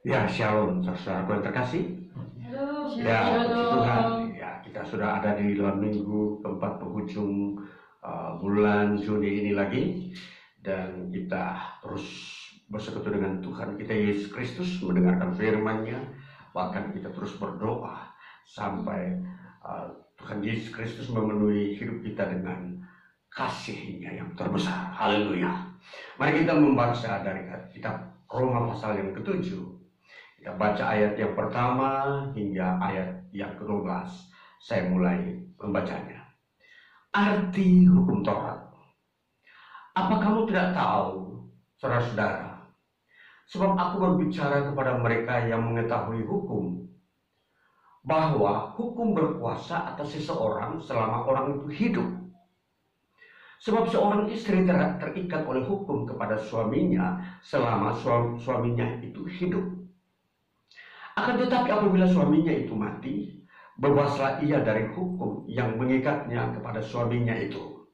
Ya, shalom, saudaraku yang terkasih. Halo, Ya, puji Tuhan. shalom. Ya, kita sudah ada di dalam minggu keempat penghujung bulan Juni ini lagi, dan kita terus bersekutu dengan Tuhan kita Yesus Kristus, mendengarkan firman-Nya, bahkan kita terus berdoa sampai Tuhan Yesus Kristus memenuhi hidup kita dengan kasih-Nya yang terbesar. Haleluya. Mari kita membaca dari kitab Roma pasal yang ke-7. Kita baca ayat yang pertama hingga ayat yang ke-12. Saya mulai membacanya. Arti hukum Taurat. Apa kamu tidak tahu, saudara-saudara? Sebab aku berbicara kepada mereka yang mengetahui hukum, bahwa hukum berkuasa atas seseorang selama orang itu hidup. Sebab seorang istri terikat oleh hukum kepada suaminya selama suaminya itu hidup. Akan tetapi apabila suaminya itu mati, bebaslah ia dari hukum yang mengikatnya kepada suaminya itu.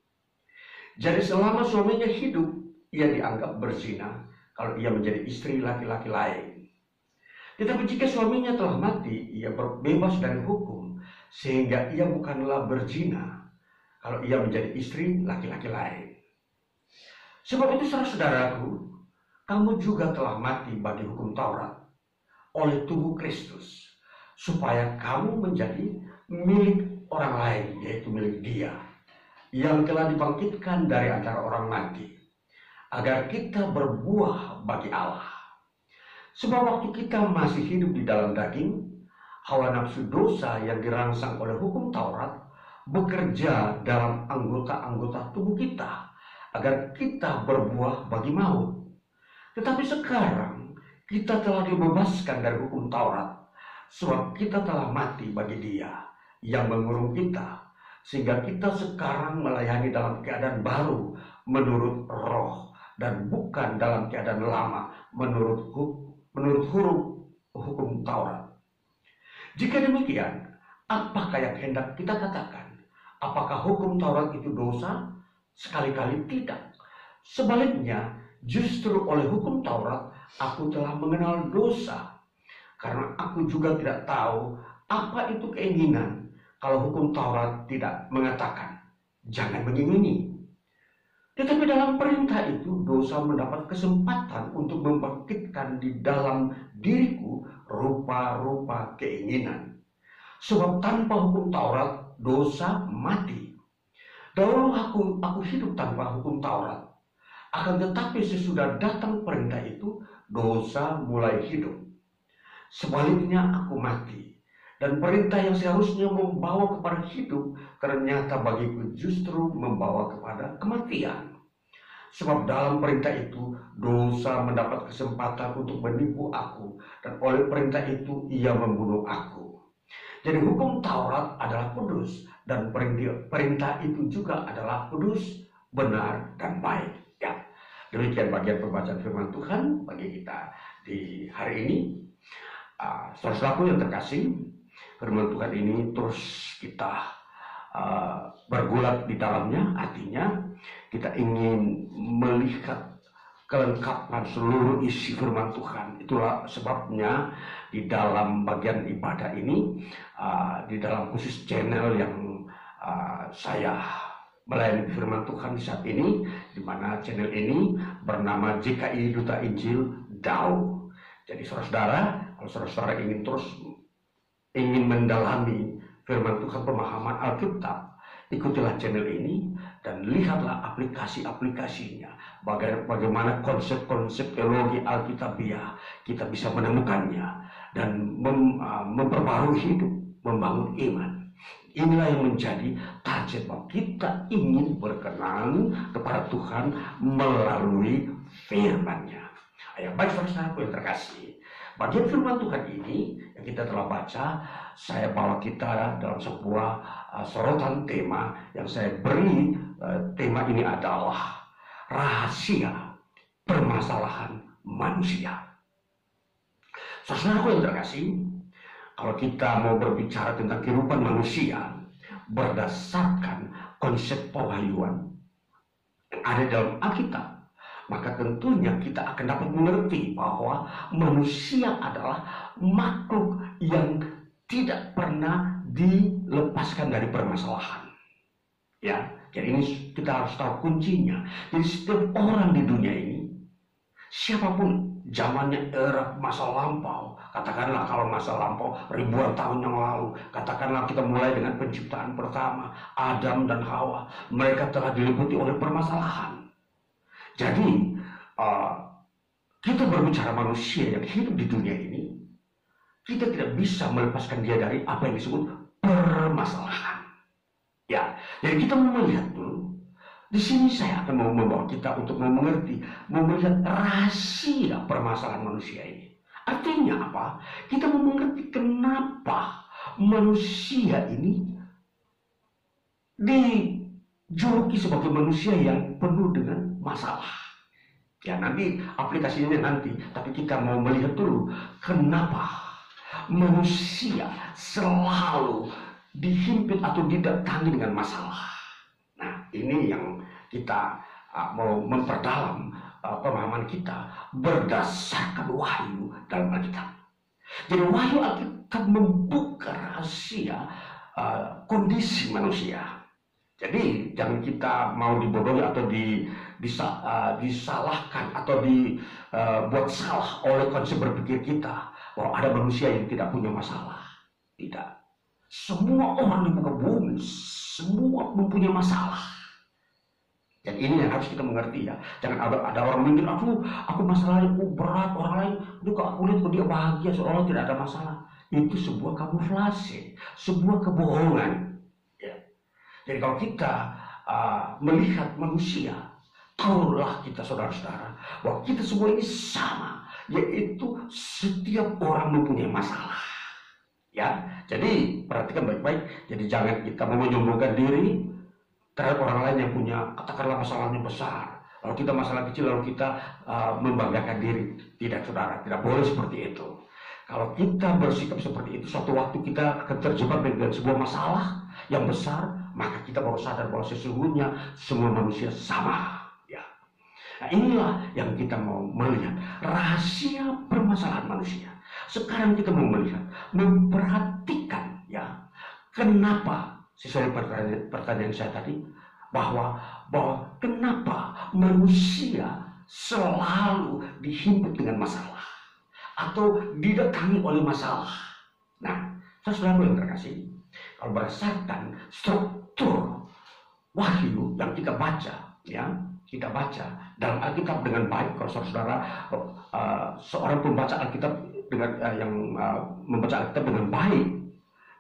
Jadi selama suaminya hidup, ia dianggap berzina kalau ia menjadi istri laki-laki lain. Tetapi jika suaminya telah mati, ia bebas dari hukum, sehingga ia bukanlah berzina kalau ia menjadi istri laki-laki lain. Sebab itu saudara-saudaraku, kamu juga telah mati bagi hukum Taurat oleh tubuh Kristus, supaya kamu menjadi milik orang lain, yaitu milik Dia yang telah dibangkitkan dari antara orang mati, agar kita berbuah bagi Allah. Sebab waktu kita masih hidup di dalam daging, hawa nafsu dosa yang dirangsang oleh hukum Taurat bekerja dalam anggota-anggota tubuh kita, agar kita berbuah bagi maut. Tetapi sekarang kita telah dibebaskan dari hukum Taurat, sebab kita telah mati bagi Dia yang mengurung kita, sehingga kita sekarang melayani dalam keadaan baru menurut roh, dan bukan dalam keadaan lama menurut huruf hukum Taurat. Jika demikian, apakah yang hendak kita katakan? Apakah hukum Taurat itu dosa? Sekali-kali tidak. Sebaliknya, justru oleh hukum Taurat aku telah mengenal dosa, karena aku juga tidak tahu apa itu keinginan kalau hukum Taurat tidak mengatakan jangan mengingini. Tetapi dalam perintah itu dosa mendapat kesempatan untuk membangkitkan di dalam diriku rupa-rupa keinginan. Sebab tanpa hukum Taurat dosa mati. Dahulu aku hidup tanpa hukum Taurat. Akan tetapi sesudah datang perintah itu, dosa mulai hidup. Sebaliknya aku mati. Dan perintah yang seharusnya membawa kepada hidup, ternyata bagiku justru membawa kepada kematian. Sebab dalam perintah itu, dosa mendapat kesempatan untuk menipu aku. Dan oleh perintah itu, ia membunuh aku. Jadi hukum Taurat adalah kudus. Dan perintah itu juga adalah kudus, benar, dan baik. Ya, demikian bagian pembacaan firman Tuhan bagi kita di hari ini. Saudaraku yang terkasih, firman Tuhan ini terus kita bergulat di dalamnya. Artinya kita ingin melihat kelengkapan seluruh isi firman Tuhan. Itulah sebabnya di dalam bagian ibadah ini, di dalam khusus channel yang saya melayani firman Tuhan di saat ini, di mana channel ini bernama JKI Duta Injil DAU. Jadi saudara-saudara, kalau saudara-saudara ingin terus mendalami firman Tuhan, pemahaman Alkitab, ikutilah channel ini dan lihatlah aplikasi-aplikasinya. Bagaimana konsep-konsep teologi Alkitabiah kita bisa menemukannya dan memperbarui hidup, membangun iman. Inilah yang menjadi target bahwa kita ingin berkenan kepada Tuhan melalui firman-Nya. Ayo, baik saudara-saudaraku yang terkasih, bagian firman Tuhan ini yang kita telah baca, saya bawa kita dalam sebuah sorotan tema yang saya beri. Tema ini adalah rahasia permasalahan manusia. Saudaraku yang terkasih, kalau kita mau berbicara tentang kehidupan manusia berdasarkan konsep pewahyuan yang ada dalam Alkitab, maka tentunya kita akan dapat mengerti bahwa manusia adalah makhluk yang tidak pernah dilepaskan dari permasalahan. Ya, jadi ini kita harus tahu kuncinya. Jadi setiap orang di dunia ini, siapapun, zamannya era masa lampau, katakanlah kalau masa lampau ribuan tahun yang lalu, katakanlah kita mulai dengan penciptaan pertama, Adam dan Hawa, mereka telah diliputi oleh permasalahan. Jadi kita berbicara manusia yang hidup di dunia ini, kita tidak bisa melepaskan dia dari apa yang disebut permasalahan. Ya, jadi kita mau melihat dulu. Di sini saya akan mau membawa kita untuk mengerti, melihat rahasia permasalahan manusia ini. Artinya apa? Kita mau mengerti kenapa manusia ini dijuluki sebagai manusia yang penuh dengan masalah. Ya, nanti aplikasinya nanti, tapi kita mau melihat dulu kenapa manusia selalu dihimpit atau didatangi dengan masalah. Nah, ini yang kita mau memperdalam pemahaman kita berdasarkan wahyu dalam Alkitab. Jadi wahyu Alkitab membuka rahasia kondisi manusia. Jadi jangan kita mau dibodohi atau disalahkan atau dibuat salah oleh konsep berpikir kita bahwa ada manusia yang tidak punya masalah. Tidak. Semua orang di muka bumi, semua mempunyai masalah. Dan ini yang harus kita mengerti ya. Jangan ada orang mikir, aku masalahnya berat, orang lain, kok aku lihat kok dia bahagia seolah tidak ada masalah. Itu sebuah kamuflase, sebuah kebohongan. Jadi kalau kita melihat manusia, tahulah kita saudara-saudara bahwa kita semua ini sama, yaitu setiap orang mempunyai masalah. Ya, jadi perhatikan baik-baik. Jadi jangan kita menyombongkan diri terhadap orang lain yang punya katakanlah masalahnya besar. Lalu kita masalah kecil lalu kita membanggakan diri. Tidak, saudara, tidak boleh seperti itu. Kalau kita bersikap seperti itu, suatu waktu kita akan terjebak dengan sebuah masalah yang besar, maka kita baru sadar bahwa sesungguhnya semua manusia sama. Ya. Nah, inilah yang kita mau melihat rahasia permasalahan manusia. Sekarang kita mau melihat, memperhatikan ya, kenapa sesuai pertanyaan saya tadi bahwa kenapa manusia selalu dihimpit dengan masalah atau didatangi oleh masalah. Nah, saudara yang terkasih, kalau berdasarkan struktur wahyu yang kita baca, ya, kita baca dalam Alkitab dengan baik. Kalau saudara seorang pembaca Alkitab dengan yang membaca Alkitab dengan baik,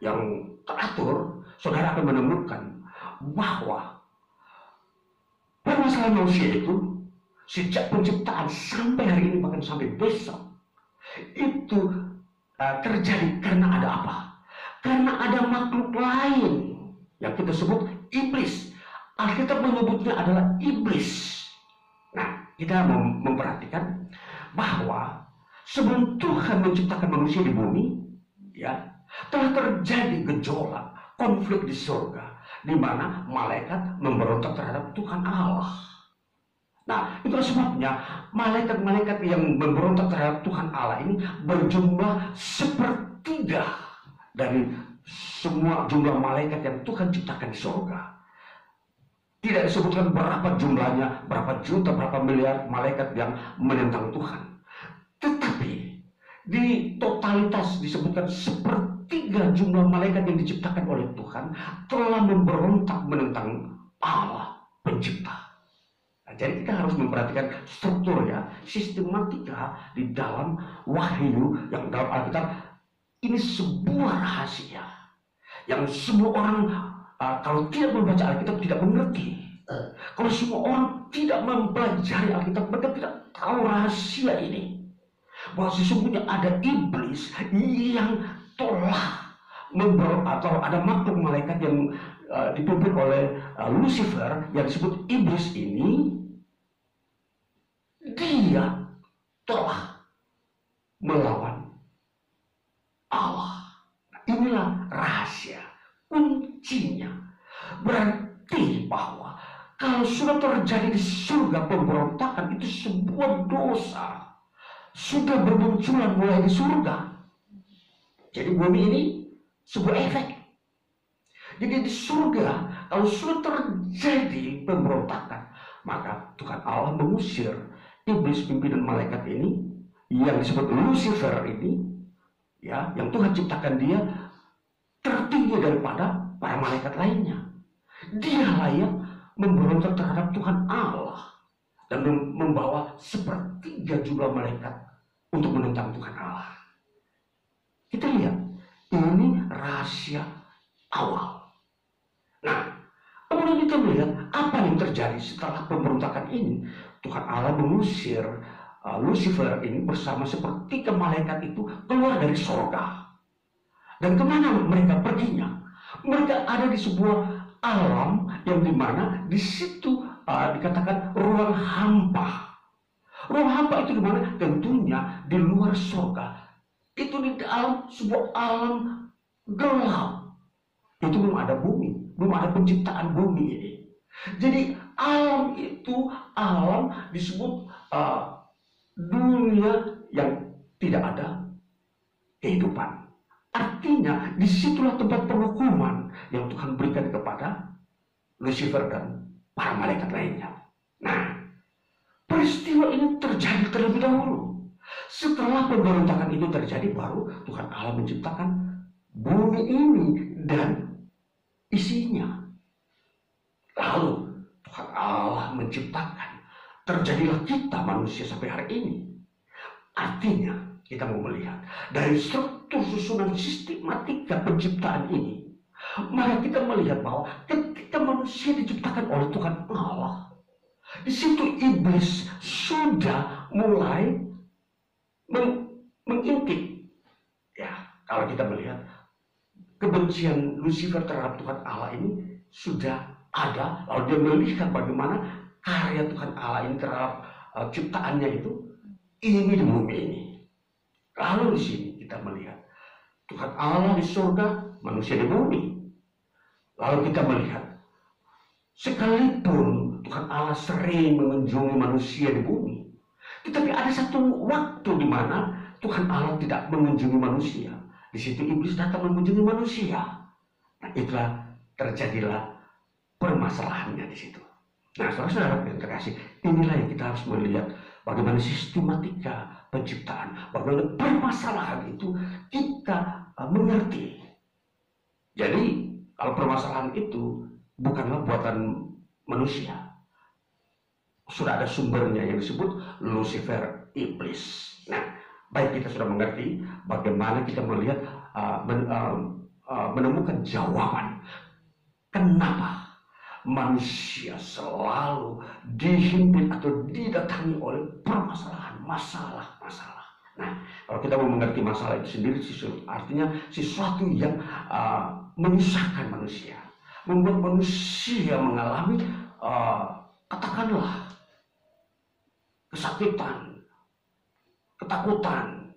yang teratur, saudara akan menemukan bahwa permasalahan manusia itu sejak penciptaan sampai hari ini bahkan sampai besok itu terjadi karena ada apa? Karena ada makhluk lain yang kita sebut iblis. Alkitab menyebutnya adalah iblis. Nah, kita memperhatikan bahwa sebelum Tuhan menciptakan manusia di bumi, ya, telah terjadi gejolak, konflik di surga, di mana malaikat memberontak terhadap Tuhan Allah. Nah, itulah sebabnya malaikat-malaikat yang memberontak terhadap Tuhan Allah ini berjumlah sepertiga dari semua jumlah malaikat yang Tuhan ciptakan di surga. Tidak disebutkan berapa jumlahnya, berapa juta, berapa miliar malaikat yang menentang Tuhan. Tetapi di totalitas disebutkan sepertiga jumlah malaikat yang diciptakan oleh Tuhan telah memberontak menentang Allah pencipta. Nah, jadi kita harus memperhatikan struktur ya, sistematika di dalam wahyu yang dalam Alkitab. Ini sebuah rahasia yang semua orang kalau tidak membaca Alkitab tidak mengerti. Kalau semua orang tidak mempelajari Alkitab, mereka tidak tahu rahasia ini. Bahwa sesungguhnya ada iblis yang telah atau ada makhluk malaikat yang dipimpin oleh Lucifer yang disebut iblis ini, dia telah melawan Allah. Inilah rahasia kuncinya. Berarti bahwa kalau sudah terjadi di surga pemberontakan, itu sebuah dosa. Sudah bermunculan mulai di surga. Jadi bumi ini sebuah efek. Jadi di surga, kalau sudah terjadi pemberontakan, maka Tuhan Allah mengusir iblis pimpinan malaikat ini, yang disebut Lucifer ini, ya, yang Tuhan ciptakan dia tertinggi daripada para malaikat lainnya. Dia layak memberontak terhadap Tuhan Allah dan membawa sepertiga jumlah malaikat untuk menentang Tuhan Allah. Kita lihat, ini rahasia awal. Nah, kemudian kita melihat apa yang terjadi setelah pemberontakan ini. Tuhan Allah mengusir Lucifer ini bersama sepertiga malaikat itu keluar dari surga. Dan kemana mereka perginya? Mereka ada di sebuah alam yang dimana di situ dikatakan ruang hampa. Ruang hampa itu dimana? Tentunya di luar surga. Itu di dalam sebuah alam gelap. Itu belum ada bumi, belum ada penciptaan bumi ini. Jadi alam itu alam disebut dunia yang tidak ada kehidupan. Artinya disitulah tempat penghukuman yang Tuhan berikan kepada Lucifer dan para malaikat lainnya. Nah, peristiwa ini terjadi terlebih dahulu. Setelah pemberontakan itu terjadi, baru Tuhan Allah menciptakan bumi ini dan isinya. Lalu Tuhan Allah menciptakan, terjadilah kita manusia sampai hari ini. Artinya kita mau melihat dari struktur susunan sistematika penciptaan ini, maka kita melihat bahwa ketika manusia diciptakan oleh Tuhan Allah, di situ iblis sudah mulai mengintip. Ya, kalau kita melihat kebencian Lucifer terhadap Tuhan Allah ini sudah ada, lalu dia melihat bagaimana karya Tuhan Allah ini terhadap ciptaannya itu ini di bumi ini. Lalu di sini kita melihat Tuhan Allah di surga, manusia di bumi. Lalu kita melihat sekalipun Tuhan Allah sering mengunjungi manusia di bumi, tetapi ada satu waktu di mana Tuhan Allah tidak mengunjungi manusia. Di situ iblis datang mengunjungi manusia. Nah, itulah terjadilah permasalahannya di situ. Nah, saudara-saudara yang terkasih, inilah yang kita harus melihat bagaimana sistematika penciptaan, bagaimana permasalahan itu kita mengerti. Jadi, kalau permasalahan itu bukanlah buatan manusia, sudah ada sumbernya yang disebut Lucifer, iblis. Nah, baik kita sudah mengerti bagaimana kita melihat menemukan jawaban kenapa manusia selalu dihimpit atau didatangi oleh permasalahan, masalah-masalah. Nah, kalau kita mau mengerti masalah itu sendiri, artinya sesuatu yang menyusahkan manusia, membuat manusia mengalami katakanlah kesakitan, ketakutan,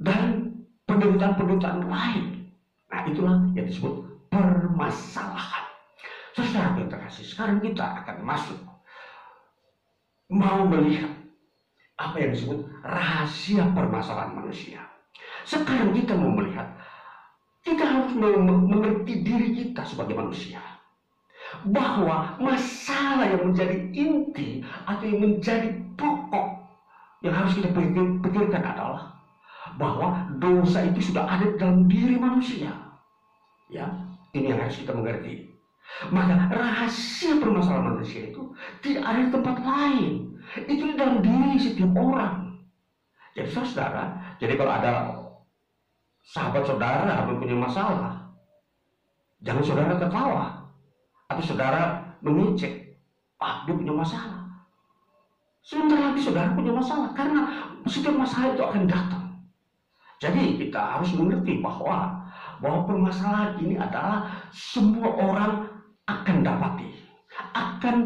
dan penderitaan-penderitaan lain. Nah, itulah yang disebut permasalahan. Saudara yang terkasih, sekarang kita akan masuk, mau melihat apa yang disebut rahasia permasalahan manusia. Sekarang kita mau melihat, kita harus mengerti diri kita sebagai manusia, bahwa masalah yang menjadi inti atau yang menjadi pokok yang harus kita pikirkan adalah bahwa dosa itu sudah ada dalam diri manusia. Ya, ini yang harus kita mengerti. Maka rahasia permasalahan manusia itu tidak ada di tempat lain. Itu di dalam diri setiap orang. Jadi saudara, jadi kalau ada sahabat saudara mempunyai masalah, jangan saudara tertawa atau saudara mengejek, dia punya masalah. Sebentar lagi saudara punya masalah, karena setiap masalah itu akan datang. Jadi kita harus mengerti bahwa permasalahan ini adalah semua orang akan dapati, akan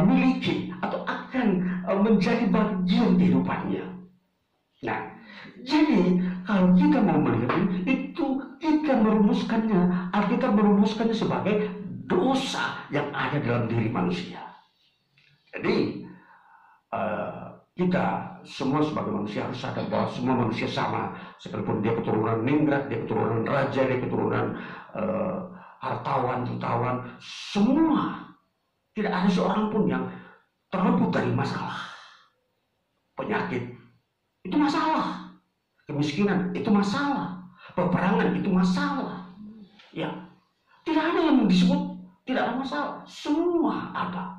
miliki, atau akan menjadi bagian kehidupannya. Nah, jadi kalau kita mau melihat itu, kita merumuskannya sebagai dosa yang ada dalam diri manusia. Jadi kita semua sebagai manusia harus sadar bahwa semua manusia sama, sekalipun dia keturunan ningrat, dia keturunan raja, dia keturunan hartawan, jutawan, semua tidak ada seorang pun yang terluput dari masalah. Penyakit itu masalah, kemiskinan itu masalah, peperangan itu masalah. Ya, tidak ada yang disebut tidak ada masalah, semua ada.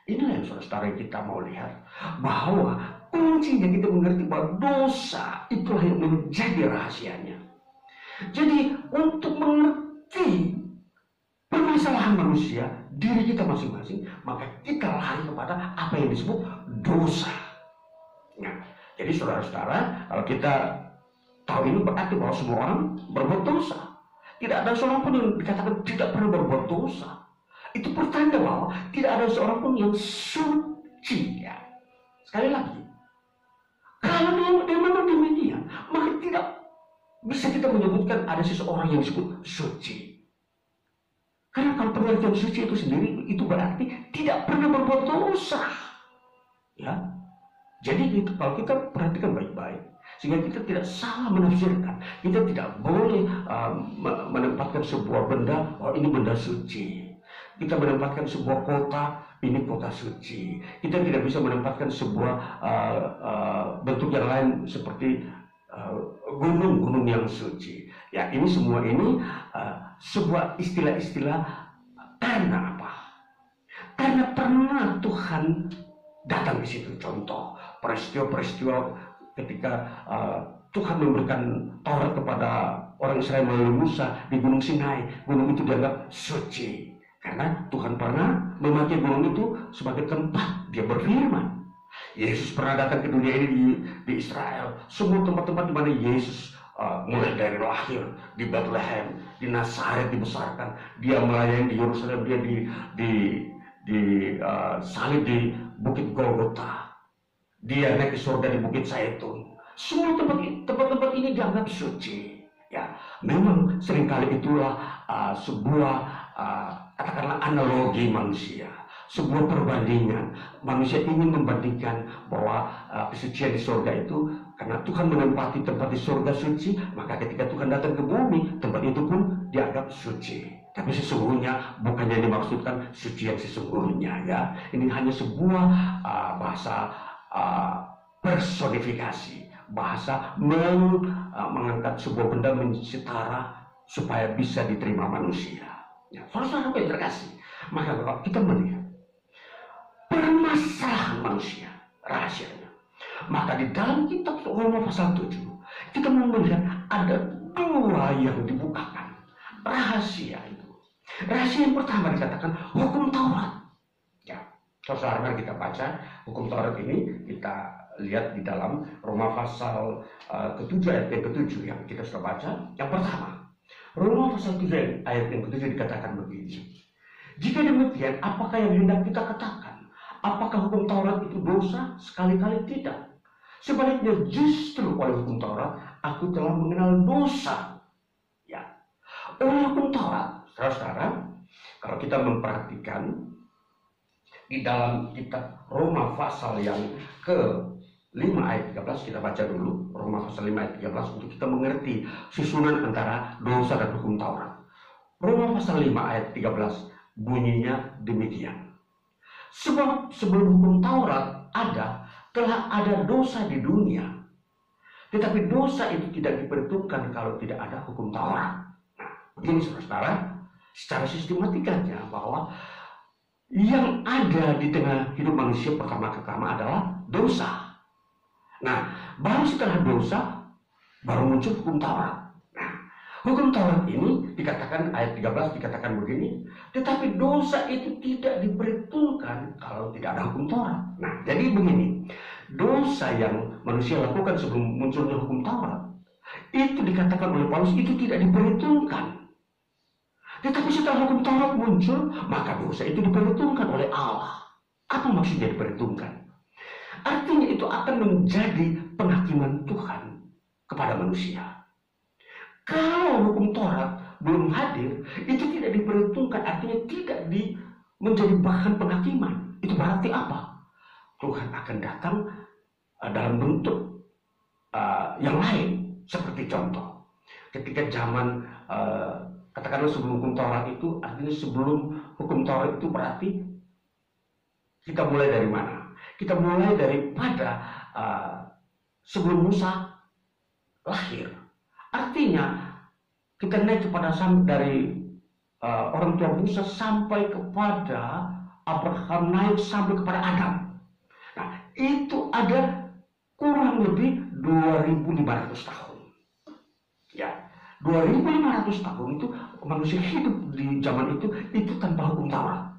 Inilah yang saudara-saudara kita mau lihat, bahwa kuncinya kita mengerti bahwa dosa itulah yang menjadi rahasianya. Jadi untuk mengerti permasalahan manusia, diri kita masing-masing, maka kita lari kepada apa yang disebut dosa. Nah, jadi saudara-saudara, kalau kita tahu ini berarti bahwa semua orang berbuat dosa. Tidak ada seorang pun yang dikatakan tidak pernah berbuat dosa. Itu pertanda bahwa tidak ada seorang pun yang suci. Ya. Sekali lagi, kalau dia memang demikian, maka tidak bisa kita menyebutkan ada seseorang yang disebut suci. Karena kalau pengertian suci itu sendiri, itu berarti tidak pernah berbuat dosa. Ya. Jadi kalau kita perhatikan baik-baik, sehingga kita tidak salah menafsirkan, kita tidak boleh menempatkan sebuah benda, oh ini benda suci. Kita menempatkan sebuah kota, ini kota suci. Kita tidak bisa menempatkan sebuah bentuk yang lain seperti gunung-gunung yang suci. Ya, ini semua ini sebuah istilah-istilah karena apa? Karena pernah Tuhan datang di situ. Contoh, peristiwa-peristiwa ketika Tuhan memberikan Taurat kepada orang Israel melalui Musa di Gunung Sinai. Gunung itu dianggap suci. Karena Tuhan pernah memakai gunung itu sebagai tempat dia berfirman. Yesus pernah datang ke dunia ini di Israel. Semua tempat-tempat di mana Yesus mulai dari lahir di Bethlehem, di Nazaret dibesarkan, dia melayani di Yerusalem, dia salib di Bukit Golgota, dia naik ke surga di Bukit Zaitun. Semua tempat-tempat ini dianggap suci. Ya, memang seringkali itulah sebuah katakanlah analogi manusia, sebuah perbandingan. Manusia ingin membandingkan bahwa kesucian di surga itu, karena Tuhan menempati tempat di surga suci, maka ketika Tuhan datang ke bumi, tempat itu pun dianggap suci. Tapi sesungguhnya bukan yang dimaksudkan suci yang sesungguhnya, ya. Ini hanya sebuah bahasa personifikasi, bahasa mengangkat sebuah benda setara supaya bisa diterima manusia. Ya, saudara-saudara yang terkasih, maka kalau kita melihat permasalahan manusia, rahasianya, maka di dalam kitab Roma pasal 7, kita mau melihat ada dua yang dibukakan. Rahasia itu. Rahasia yang pertama dikatakan hukum Taurat. Ya, saudara, kita baca hukum Taurat ini, kita lihat di dalam Roma pasal ke-7 ayat yang ke-7 yang kita sudah baca. Yang pertama, Roma pasal 7 ayat yang ke-7 dikatakan begini. Jika demikian, apakah yang hendak kita katakan? Apakah hukum Taurat itu dosa? Sekali-kali tidak. Sebaliknya justru oleh hukum Taurat, aku telah mengenal dosa. Ya, oleh hukum Taurat, saudara-saudara, kalau kita memperhatikan di dalam kitab Roma pasal yang ke-5 ayat 13, kita baca dulu Roma pasal 5 ayat 13 untuk kita mengerti susunan antara dosa dan hukum Taurat. Roma pasal 5 ayat 13 bunyinya demikian. Sebab sebelum hukum Taurat telah ada dosa di dunia. Tetapi dosa itu tidak diperhitungkan kalau tidak ada hukum Taurat. Nah, begini saudara-saudara, secara sistematikanya bahwa yang ada di tengah hidup manusia pertama-tama adalah dosa. Nah, baru setelah dosa, baru muncul hukum Taurat. Nah, hukum Taurat ini dikatakan, ayat 13 dikatakan begini, tetapi dosa itu tidak diperhitungkan kalau tidak ada hukum Taurat. Nah, jadi begini, dosa yang manusia lakukan sebelum munculnya hukum Taurat, itu dikatakan oleh Paulus itu tidak diperhitungkan. Tetapi setelah hukum Taurat muncul, maka dosa itu diperhitungkan oleh Allah. Apa maksudnya diperhitungkan? Artinya itu akan menjadi penghakiman Tuhan kepada manusia. Kalau hukum Taurat belum hadir, itu tidak diperhitungkan, artinya tidak menjadi bahan penghakiman. Itu berarti apa? Tuhan akan datang dalam bentuk yang lain. Seperti contoh, ketika zaman katakanlah sebelum hukum Taurat itu, artinya sebelum hukum Taurat itu berarti kita mulai dari mana? Kita mulai daripada sebelum Musa lahir. Artinya kita naik kepada dari orang tua Musa sampai kepada Abraham, naik sampai kepada Adam. Nah, itu ada kurang lebih 2.500 tahun. Ya, 2.500 tahun itu manusia hidup di zaman itu tanpa hukum Taurat.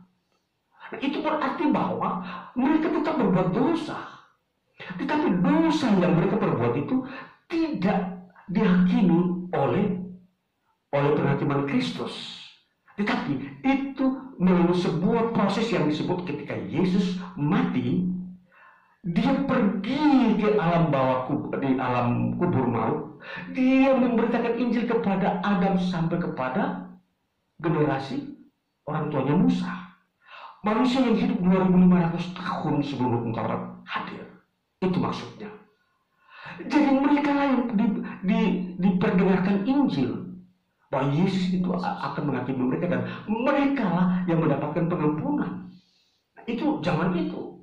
Nah, itu berarti bahwa mereka tetap berbuat dosa. Tetapi dosa yang mereka perbuat itu tidak dihakimi oleh penghakiman Kristus. Tetapi itu melalui sebuah proses yang disebut ketika Yesus mati, dia pergi ke alam di alam kubur maut. Dia memberitakan Injil kepada Adam sampai kepada generasi orang tuanya Musa. Manusia yang hidup 2.500 tahun sebelum hukum Taurat hadir. Itu maksudnya. Jadi mereka lah yang diperdengarkan Injil bahwa Yesus itu akan menghakimi mereka dan mereka lah yang mendapatkan pengampunan. Nah, itu zaman itu.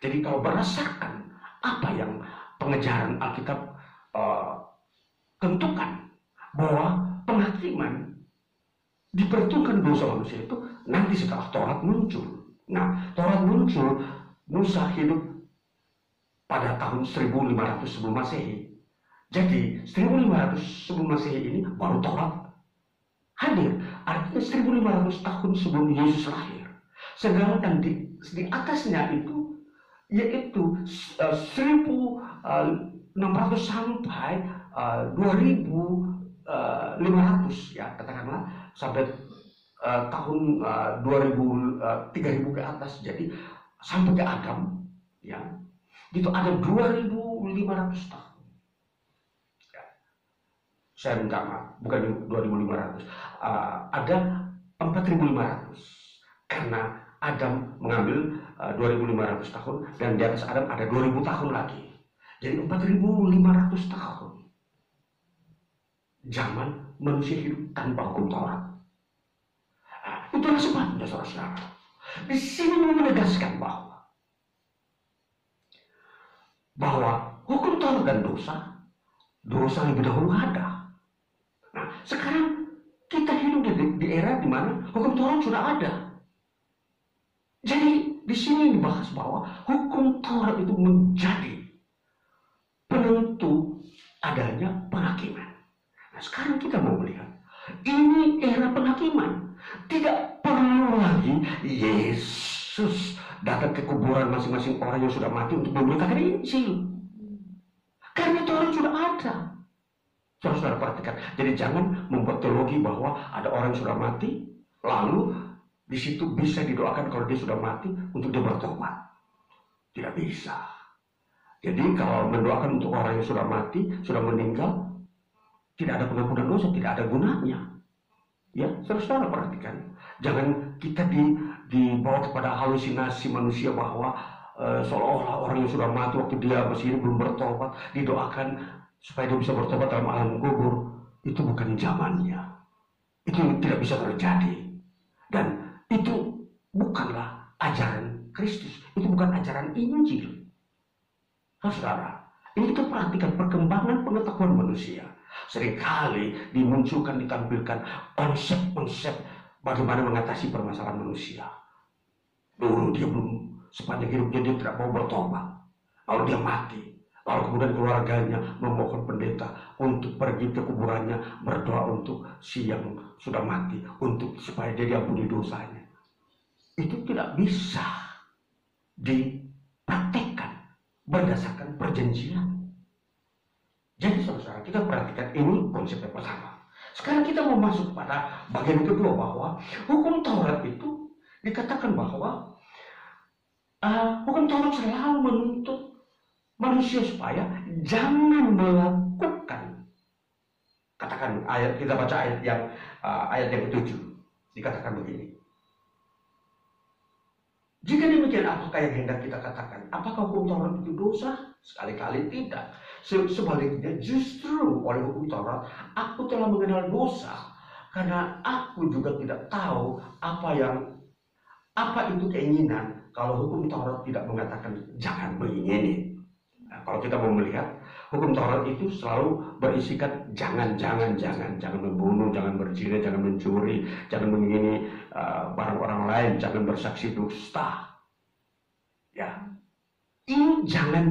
Jadi kalau berdasarkan apa yang pengejaran Alkitab tentukan bahwa penghakiman diperhitungkan dosa manusia itu nanti setelah Taurat muncul. Nah, Taurat muncul, Musa hidup pada tahun 1500 sebelum Masehi. Jadi 1500 sebelum Masehi ini baru Taurat hadir. Artinya 1500 tahun sebelum Yesus lahir. Sedangkan di atasnya itu yaitu 1600 sampai 2500 ya, katakanlah sampai tahun 3000 ke atas. Jadi sampai ke Adam ya, itu ada 2500 tahun. Saya minta maaf, bukan 2.500, ada 4.500 karena Adam mengambil 2.500 tahun dan di atas Adam ada 2.000 tahun lagi, jadi 4.500 tahun zaman manusia hidup tanpa hukum Taurat. Itulah sebabnya saudara-saudara, di sini menegaskan bahwa hukum Taurat dan dosa lebih dahulu ada. Nah, sekarang kita hidup di era di mana hukum Taurat sudah ada. Jadi di sini dibahas bahwa hukum Taurat itu menjadi penentu adanya penghakiman. Nah, sekarang kita mau melihat ini era penghakiman. Tidak perlu lagi Yesus datang ke kuburan masing-masing orang yang sudah mati untuk memberitakan Injil. Karena Taurat sudah ada. Saudara perhatikan, jadi jangan membuat teologi bahwa ada orang yang sudah mati, lalu di situ bisa didoakan kalau dia sudah mati untuk dia bertobat. Tidak bisa. Jadi kalau mendoakan untuk orang yang sudah mati, sudah meninggal, tidak ada pengampunan dosa, tidak ada gunanya. Ya, saudara perhatikan, jangan kita dibawa kepada halusinasi manusia bahwa seolah-olah orang yang sudah mati waktu dia masih hidup belum bertobat, didoakan supaya dia bisa bertobat dalam alam kubur. Itu bukan zamannya. Itu tidak bisa terjadi. Dan itu bukanlah ajaran Kristus. Itu bukan ajaran Injil. Saudara, ini kita perhatikan perkembangan pengetahuan manusia. Seringkali dimunculkan, ditampilkan konsep-konsep bagaimana mengatasi permasalahan manusia. Dulu dia belum, sepanjang hidupnya dia tidak mau bertobat. Lalu dia mati. Lalu kemudian keluarganya memohon pendeta untuk pergi ke kuburannya, berdoa untuk si yang sudah mati, untuk supaya dia diampuni dosanya. Itu tidak bisa dipraktekkan berdasarkan perjanjian. Jadi saudara, kita perhatikan ini konsep yang pertama. Sekarang kita mau masuk pada bagian kedua bahwa hukum Taurat itu dikatakan bahwa hukum Taurat selalu menuntut manusia supaya jangan melakukan, katakan ayat, kita baca ayat yang ke-7, dikatakan begini. Jika demikian, apakah yang hendak kita katakan? Apakah hukum Taurat itu dosa? Sekali-kali tidak. Sebaliknya, justru oleh hukum Taurat, aku telah mengenal dosa. Karena aku juga tidak tahu apa itu keinginan kalau hukum Taurat tidak mengatakan jangan begini. Nah, kalau kita mau melihat, hukum Taurat itu selalu berisikan jangan membunuh, jangan berzina, jangan mencuri, jangan mengingini barang orang lain, jangan bersaksi dusta. Ya, ini jangan.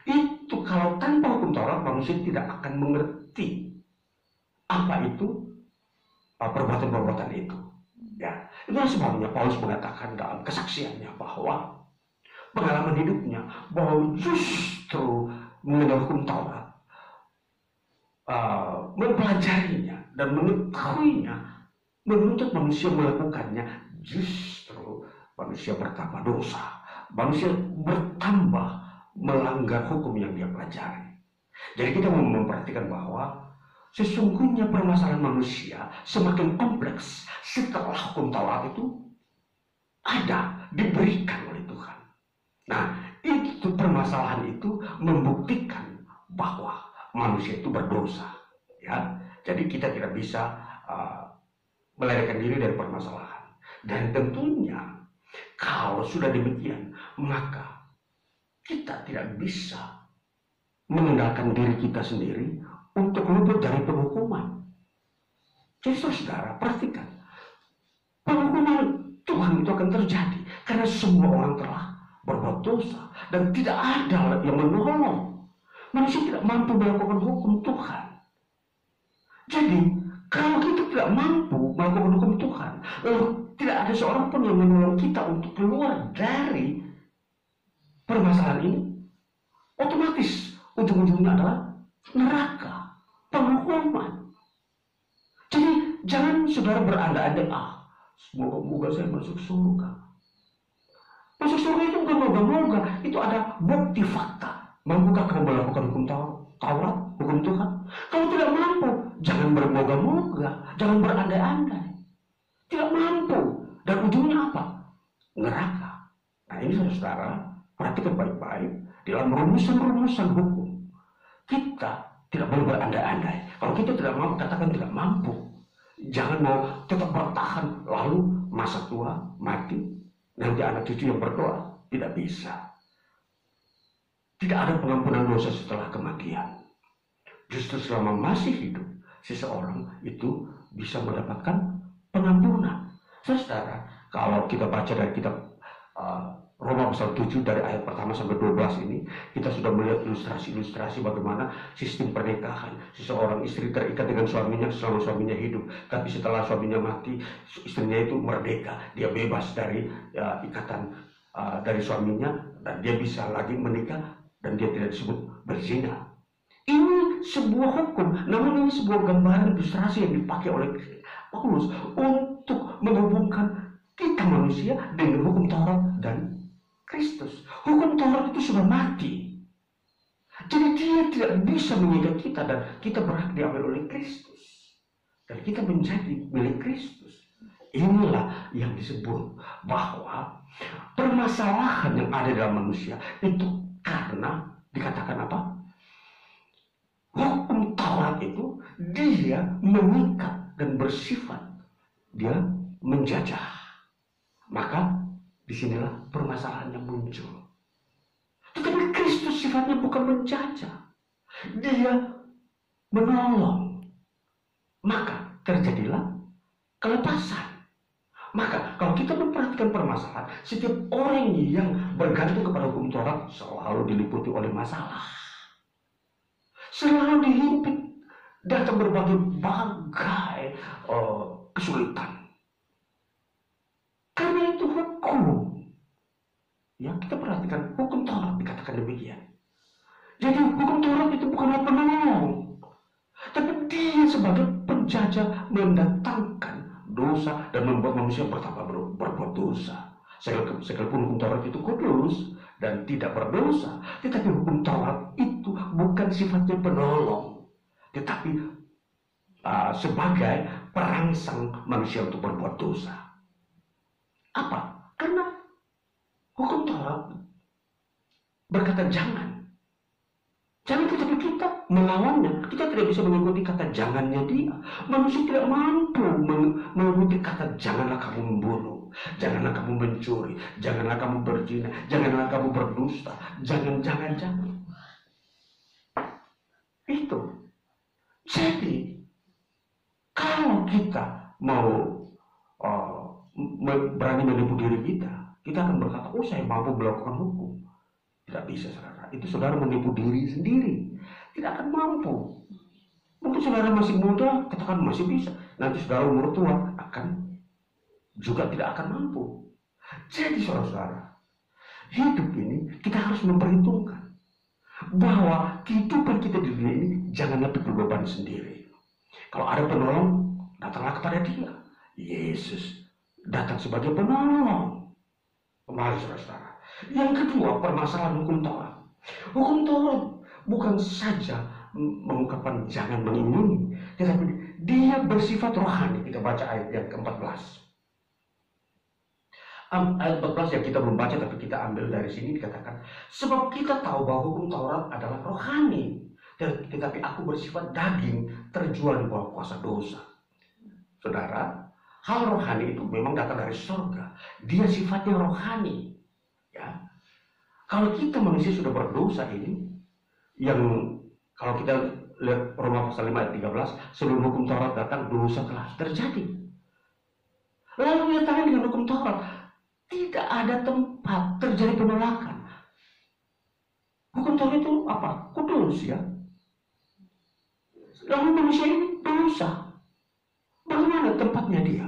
Itu kalau tanpa hukum Taurat manusia tidak akan mengerti apa itu perbuatan-perbuatan itu. Ya, itulah sebabnya Paulus mengatakan dalam kesaksiannya bahwa pengalaman hidupnya bahwa justru mengenal hukum Taurat, mempelajarinya dan mengetahuinya, menuntut manusia melakukannya, justru manusia bertambah dosa, manusia bertambah melanggar hukum yang dia pelajari. Jadi kita mau memperhatikan bahwa sesungguhnya permasalahan manusia semakin kompleks setelah hukum Taurat itu ada, diberikan oleh Tuhan. Nah, itu permasalahan itu membuktikan bahwa manusia itu berdosa. Ya, jadi kita tidak bisa melarikan diri dari permasalahan. Dan tentunya kalau sudah demikian, maka kita tidak bisa mengendalikan diri kita sendiri untuk luput dari penghukuman. Jadi saudara, perhatikan, penghukuman Tuhan itu akan terjadi karena semua orang telah berbuat dosa dan tidak ada yang menolong. Manusia tidak mampu melakukan hukum Tuhan. Jadi kalau kita tidak mampu melakukan hukum Tuhan, lalu tidak ada seorang pun yang menolong kita untuk keluar dari permasalahan ini, otomatis ujung-ujungnya adalah neraka, penghukuman. Jadi jangan saudara berandai-andai, semoga saya masuk surga. Masuk surga itu bukan moga-moga, itu ada bukti fakta. Mampukah kamu melakukan hukum Taurat, hukum Tuhan? Kalau tidak mampu, jangan bermoga-moga, jangan berandai-andai. Tidak mampu, dan ujungnya apa? Neraka. Nah ini saudara, perhatikan baik-baik dalam rumusan-rumusan hukum. Kita tidak boleh berandai-andai. Kalau kita tidak mampu, katakan tidak mampu. Jangan mau tetap bertahan, lalu masa tua mati, nanti anak cucu yang berdoa. Tidak bisa. Tidak ada pengampunan dosa setelah kematian. Justru selama masih hidup, seseorang itu bisa mendapatkan pengampunan. Saudara, kalau kita baca dari kitab Roma pasal 7 dari ayat pertama sampai 12 ini, kita sudah melihat ilustrasi-ilustrasi bagaimana sistem pernikahan. Seseorang istri terikat dengan suaminya selama suaminya hidup, tapi setelah suaminya mati, istrinya itu merdeka, dia bebas dari ikatan dari suaminya, dan dia bisa lagi menikah, dan dia tidak disebut berzina. Ini sebuah hukum, namun ini sebuah gambaran ilustrasi yang dipakai oleh Paulus untuk menghubungkan kita manusia dengan hukum Taurat dan Kristus. Hukum Taurat itu sudah mati. Jadi dia tidak bisa mengikat kita, dan kita berhak diambil oleh Kristus. Dan kita menjadi milik Kristus. Inilah yang disebut bahwa permasalahan yang ada dalam manusia itu karena dikatakan apa? Hukum Taurat itu dia mengikat dan bersifat dia menjajah. Maka disinilah permasalahannya muncul. Tetapi Kristus sifatnya bukan menjajah, dia menolong. Maka terjadilah kelepasan. Maka kalau kita memperhatikan permasalahan, setiap orang yang bergantung kepada hukum Taurat selalu diliputi oleh masalah. Selalu dihimpit datang berbagai kesulitan. Karena itu hukum. Ya, kita perhatikan hukum Taurat dikatakan demikian. Jadi hukum Taurat itu bukanlah penolong, tapi dia sebagai penjajah mendatangkan dosa dan membuat manusia bertambah berbuat dosa. Sekalipun hukum Taurat itu kudus dan tidak berdosa, tetapi hukum Taurat itu bukan sifatnya penolong, tetapi sebagai perangsang manusia untuk berbuat dosa. Apa Karena hukum Taurat berkata jangan. Jangan, tetapi kita melawannya. Kita tidak bisa mengikuti kata jangannya dia. Manusia tidak mampu mengikuti kata janganlah kamu membunuh, janganlah kamu mencuri, janganlah kamu berzina, janganlah kamu berdusta, jangan. Itu. Jadi, kalau kita mau berani menipu diri kita akan berkata, oh saya mampu melakukan hukum. Tidak bisa, saudara. Itu saudara menipu diri sendiri. Tidak akan mampu. Mungkin saudara masih muda, katakan masih bisa. Nanti saudara umur tua juga tidak akan mampu. Jadi saudara-saudara, hidup ini kita harus memperhitungkan bahwa kehidupan kita di dunia ini janganlah pikul beban sendiri. Kalau ada penolong, datanglah kepada dia. Yesus datang sebagai penolong. Kembali saudara-saudara. Yang kedua, permasalahan hukum Taurat. Hukum Taurat bukan saja mengungkapkan jangan mengingini, tetapi dia bersifat rohani. Kita baca ayat yang ke-14. Ayat 14 yang kita belum baca, tapi kita ambil dari sini dikatakan, sebab kita tahu bahwa hukum Taurat adalah rohani, tetapi aku bersifat daging, terjual di bawah kuasa dosa. Saudara, hal rohani itu memang datang dari surga. Dia sifatnya rohani. Ya. Kalau kita manusia sudah berdosa ini, yang kalau kita lihat Roma pasal 5 ayat 13, sebelum hukum Taurat datang, dosa telah terjadi. Lalu nyatakan dengan hukum Taurat, tidak ada tempat terjadi penolakan. Hukum Taurat itu apa? Kudus, ya. Lalu manusia ini dosa. Bagaimana tempatnya dia?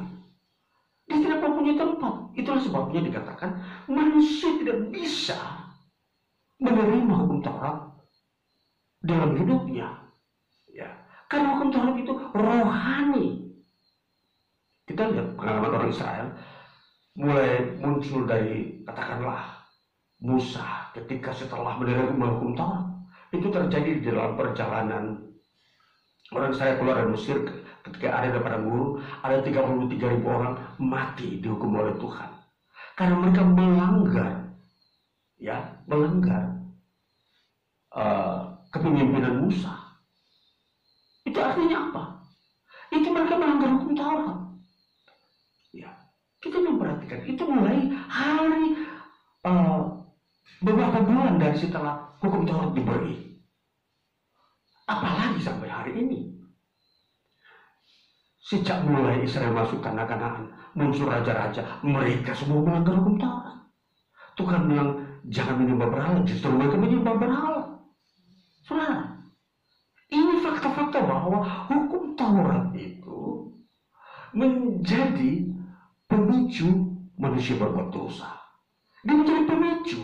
Dia tidak mempunyai tempat. Itulah sebabnya dikatakan manusia tidak bisa menerima hukum Taurat dalam hidupnya. Ya. Karena hukum Taurat itu rohani. Kita lihat pengalaman orang Israel mulai muncul dari, katakanlah, Musa ketika setelah menerima hukum Taurat. Itu terjadi di dalam perjalanan orang Israel keluar dari Mesir. Ketika ada di padang gurun, ada 33.000 orang mati dihukum oleh Tuhan karena mereka melanggar kepemimpinan Musa. Itu artinya apa? Itu mereka melanggar hukum Taurat. Ya, kita memperhatikan itu mulai hari beberapa bulan dari setelah hukum Taurat diberi, apalagi sampai hari ini. Sejak mulai Israel masuk tanah Kanaan, muncul raja-raja, mereka semua melanggar hukum Taurat. Tuhan bilang, jangan menyembah berhala, justru mereka menyembah berhala. Saudara, ini fakta-fakta bahwa hukum Taurat itu menjadi pemicu manusia berbuat dosa. Dia menjadi pemicu.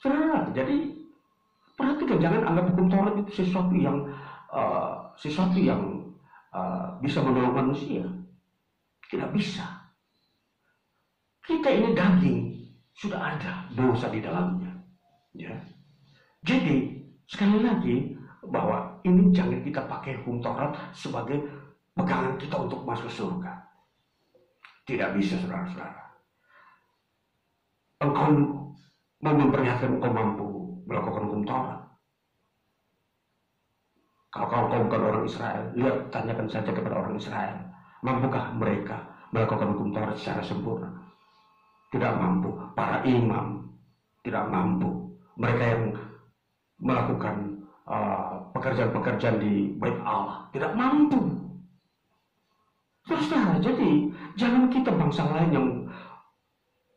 Saudara, jadi perhatikan, jangan anggap hukum Taurat itu sesuatu yang bisa menolong manusia. Tidak bisa. Kita ini daging, sudah ada dosa di dalamnya. Ya. Jadi sekali lagi bahwa ini jangan kita pakai hukum Taurat sebagai pegangan kita untuk masuk surga. Tidak bisa, saudara-saudara. Engkau mau memperlihatkan engkau mampu melakukan hukum Taurat. Kalau kau bukan orang Israel, lihat, tanyakan saja kepada orang Israel. Mampukah mereka melakukan hukum Taurat secara sempurna? Tidak mampu. Para imam tidak mampu. Mereka yang melakukan pekerjaan-pekerjaan di Bait Allah tidak mampu. Saudara, jadi jangan kita bangsa lain yang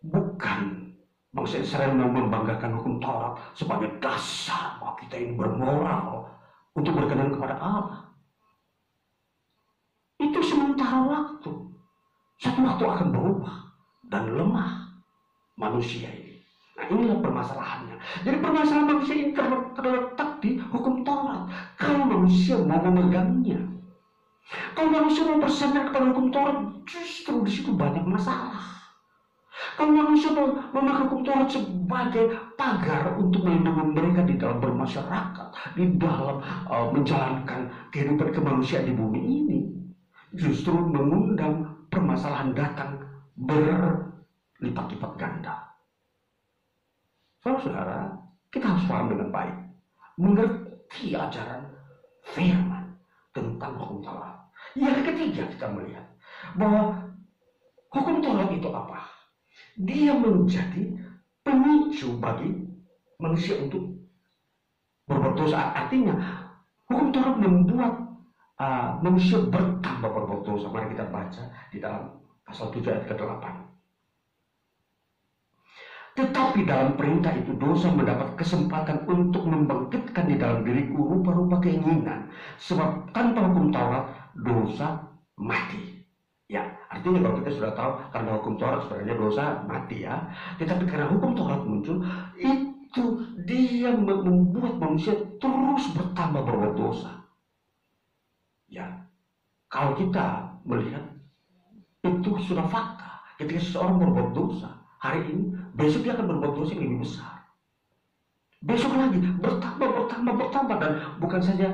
bukan bangsa Israel mau membanggakan hukum Taurat sebagai dasar bahwa kita ini bermoral untuk berkenan kepada Allah. Itu sementara waktu. Satu waktu akan berubah dan lemah manusia ini. Nah, inilah permasalahannya. Jadi permasalahan manusia ini terletak di hukum Taurat. Kalau manusia mau memegangnya, kalau manusia mau bersandar kepada hukum Taurat, justru di situ banyak masalah. Kalau manusia memakai hukum Taurat sebagai pagar untuk melindungi mereka di dalam bermasyarakat, di dalam menjalankan kehidupan kemanusiaan di bumi ini, justru mengundang permasalahan datang lipat-lipat ganda. Saudara, kita harus paham dengan baik, mengerti ajaran firman tentang hukum Taurat. Yang ketiga, kita melihat bahwa hukum Taurat itu apa? Dia menjadi pemicu bagi manusia untuk berbuat dosa. Artinya, hukum Taurat membuat manusia bertambah berbuat dosa. Mari kita baca di dalam pasal 7 ayat ke-8. Tetapi dalam perintah itu dosa mendapat kesempatan untuk membangkitkan di dalam diriku rupa-rupa keinginan. Sebab tanpa hukum Taurat, dosa mati. Ya, artinya kalau kita sudah tahu karena hukum Taurat sebenarnya dosa mati ya. Tetapi karena hukum Taurat muncul, itu dia membuat manusia terus bertambah berbuat dosa. Ya, kalau kita melihat itu sudah fakta. Ketika seseorang berbuat dosa hari ini, besok dia akan berbuat dosa yang lebih besar. Besok lagi bertambah dan bukan saja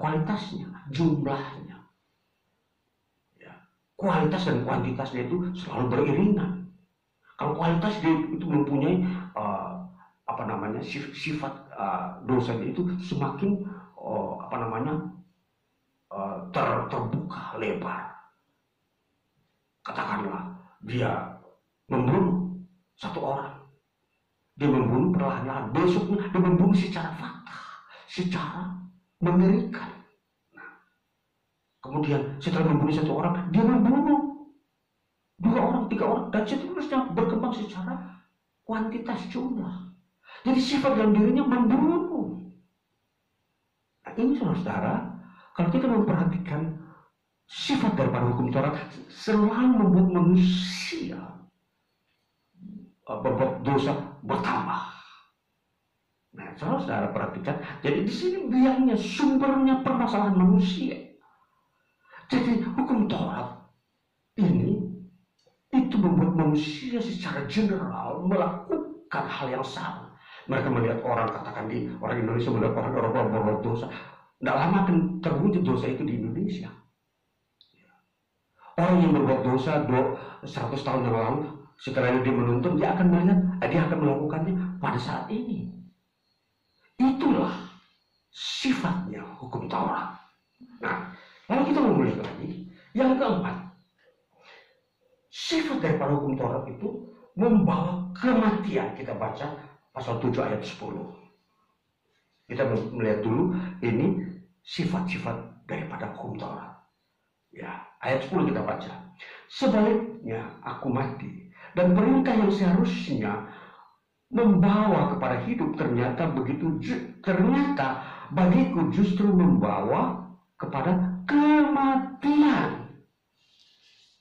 kualitasnya, jumlahnya. Ya, kualitas dan kuantitasnya itu selalu beriringan. Kalau kualitas dia itu mempunyai sifat dosanya itu semakin terbuka lebar. Katakanlah dia membunuh satu orang, dia membunuh perlahan-lahan, besoknya dia membunuh secara fatal, secara mengerikan. Nah, kemudian setelah membunuh satu orang, dia membunuh 2 orang, 3 orang, dan seterusnya berkembang secara kuantitas jumlah. Jadi sifat dalam dirinya membunuh. Nah, ini saudara, kalau kita memperhatikan sifat daripada hukum Taurat selalu membuat manusia berbuat dosa bertambah. Nah, saudara perhatikan. Jadi di sini biangnya, sumbernya permasalahan manusia. Jadi hukum Taurat ini itu membuat manusia secara general melakukan hal yang sama. Mereka melihat orang, katakan orang Indonesia melihat orang Eropa berbuat dosa. Tidak lama akan terwujud dosa itu di Indonesia. Orang yang berbuat dosa 100 tahun yang lalu, setelah dia menuntut, dia akan melihat, dia akan melakukannya pada saat ini. Itulah sifatnya hukum Taurat. Nah, lalu kita mau melihat lagi yang keempat. Sifat daripada hukum Taurat itu membawa kematian. Kita baca pasal 7 ayat 10. Kita melihat dulu ini sifat-sifat daripada hukum Taurat. Ya, ayat 10 kita baca. Sebaliknya aku mati, dan perintah yang seharusnya membawa kepada hidup ternyata bagiku justru membawa kepada kematian.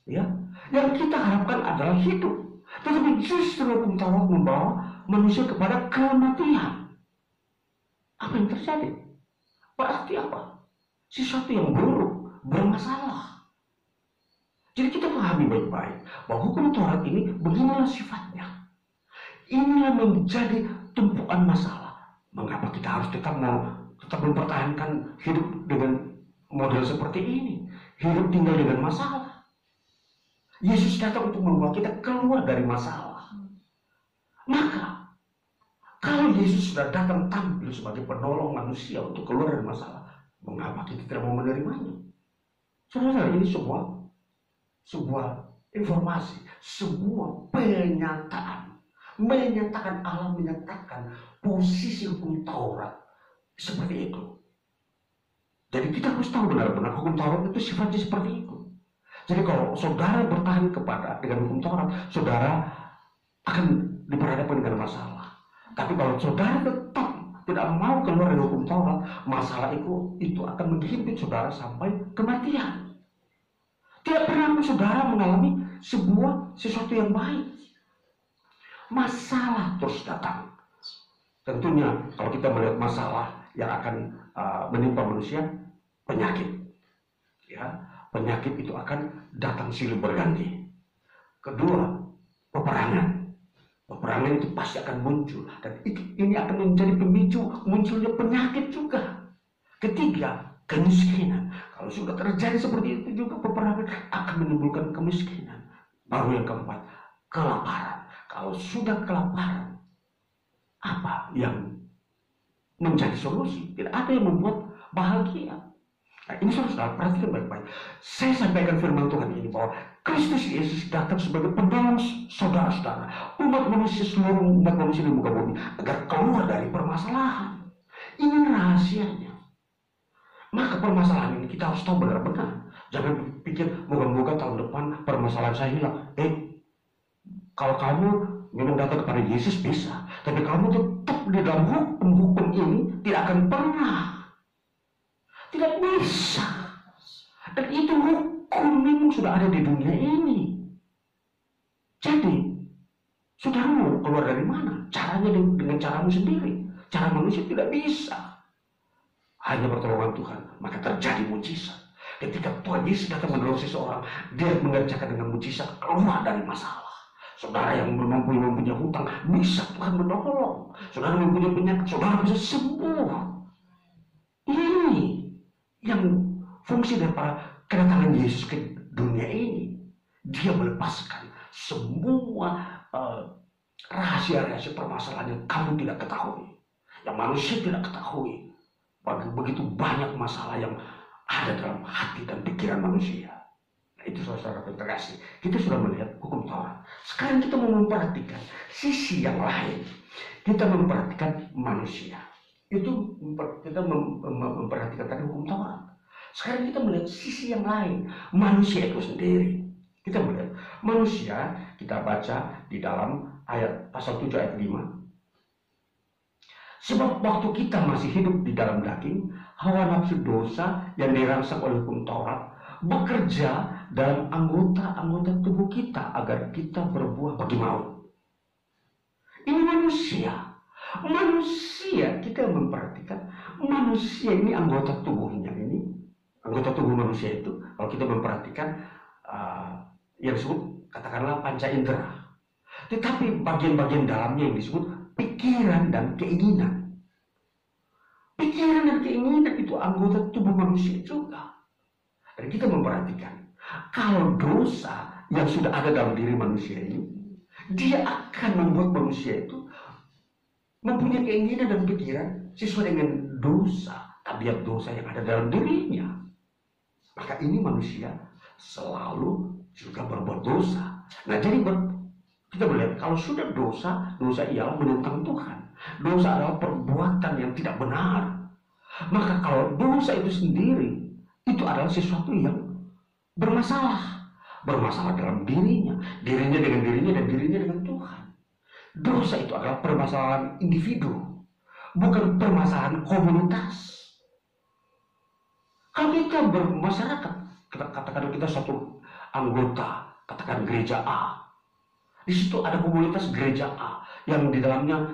Ya, yang kita harapkan adalah hidup, tetapi justru hukum Taurat membawa manusia kepada kematian. Apa yang terjadi? Berarti apa? Sesuatu yang buruk, bermasalah. Jadi kita pahami baik-baik bahwa hukum Taurat ini beginilah sifatnya. Inilah menjadi tumpuan masalah. Mengapa kita harus tetap mempertahankan hidup dengan model seperti ini? Hidup tinggal dengan masalah. Yesus datang untuk membawa kita keluar dari masalah. Maka kalau Yesus sudah datang tampil sebagai penolong manusia untuk keluar dari masalah, mengapa kita tidak mau menerimanya? Saudara, ini sebuah informasi, sebuah menyatakan Allah menyatakan posisi hukum Taurat seperti itu. Jadi kita harus tahu benar-benar hukum Taurat itu sifatnya seperti itu. Jadi kalau saudara bertahan dengan hukum Taurat, saudara akan diperhadapkan dengan masalah. Tapi kalau saudara tetap tidak mau keluar dari hukum Taurat, masalah itu akan menghimpit saudara sampai kematian. Tidak pernah saudara mengalami sesuatu yang baik. Masalah terus datang. Tentunya kalau kita melihat masalah yang akan menimpa manusia, penyakit. Ya, penyakit itu akan datang silih berganti. Kedua, peperangan. Peperangan itu pasti akan muncul, dan ini akan menjadi pemicu munculnya penyakit juga. Ketiga, kemiskinan. Kalau sudah terjadi seperti itu juga, peperangan akan menimbulkan kemiskinan. Baru yang keempat, kelaparan. Kalau sudah kelaparan, apa yang menjadi solusi? Tidak ada yang membuat bahagia. Nah, ini saudara perhatikan baik-baik. Saya sampaikan firman Tuhan ini bahwa Kristus Yesus datang sebagai penolong saudara-saudara, umat manusia, seluruh umat manusia di muka bumi, agar keluar dari permasalahan. Ini rahasianya. Maka permasalahan ini kita harus tahu benar-benar. Jangan pikir moga-moga tahun depan permasalahan saya hilang. Kalau kamu memang datang kepada Yesus bisa, tapi kamu tetap di dalam hukum-hukum ini tidak akan pernah. Tidak bisa. Dan itu hukum memang sudah ada di dunia ini. Jadi, saudaramu keluar dari mana? Caranya dengan caramu sendiri. Cara manusia tidak bisa. Hanya pertolongan Tuhan, maka terjadi mujizat. Ketika Tuhan Yesus datang menolong seseorang, dia mengerjakan dengan mujizat keluar dari masalah. Saudara yang mempunyai hutang, bisa Tuhan menolong. Saudara yang mempunyai penyakit, saudara bisa sembuh. Ini yang fungsi daripada kedatangan Yesus ke dunia ini. Dia melepaskan semua rahasia-rahasia permasalahan yang kamu tidak ketahui, yang manusia tidak ketahui. Begitu banyak masalah yang ada dalam hati dan pikiran manusia. Nah, itu saudara terkasih, kita sudah melihat hukum Taurat. Sekarang kita mau memperhatikan sisi yang lain. Kita memperhatikan manusia. Itu kita memperhatikan tadi hukum Taurat. Sekarang kita melihat sisi yang lain, manusia itu sendiri. Kita melihat manusia, kita baca di dalam ayat pasal 7 ayat 5. Sebab waktu kita masih hidup di dalam daging, hawa nafsu dosa yang dirangsang oleh hukum Taurat bekerja dalam anggota-anggota tubuh kita agar kita berbuah bagi maut. Ini manusia. Manusia, kita memperhatikan manusia ini anggota tubuhnya ini. Anggota tubuh manusia itu, kalau kita memperhatikan yang disebut katakanlah panca indera. Tetapi bagian-bagian dalamnya yang disebut pikiran dan keinginan. Pikiran dan keinginan itu anggota tubuh manusia juga. Dan kita memperhatikan, kalau dosa yang sudah ada dalam diri manusia ini, dia akan membuat manusia itu mempunyai keinginan dan pikiran sesuai dengan dosa, tabiat dosa yang ada dalam dirinya. Maka ini manusia selalu juga berbuat dosa. Nah, jadi kita melihat kalau sudah dosa, dosa ialah menentang Tuhan. Dosa adalah perbuatan yang tidak benar. Maka kalau dosa itu sendiri, itu adalah sesuatu yang bermasalah. Bermasalah dalam dirinya dengan dirinya dan dirinya dengan Tuhan. Dosa itu adalah permasalahan individu, bukan permasalahan komunitas. Kalau kita bermasyarakat, katakan kita satu anggota, katakan gereja A. Di situ ada komunitas gereja A yang di dalamnya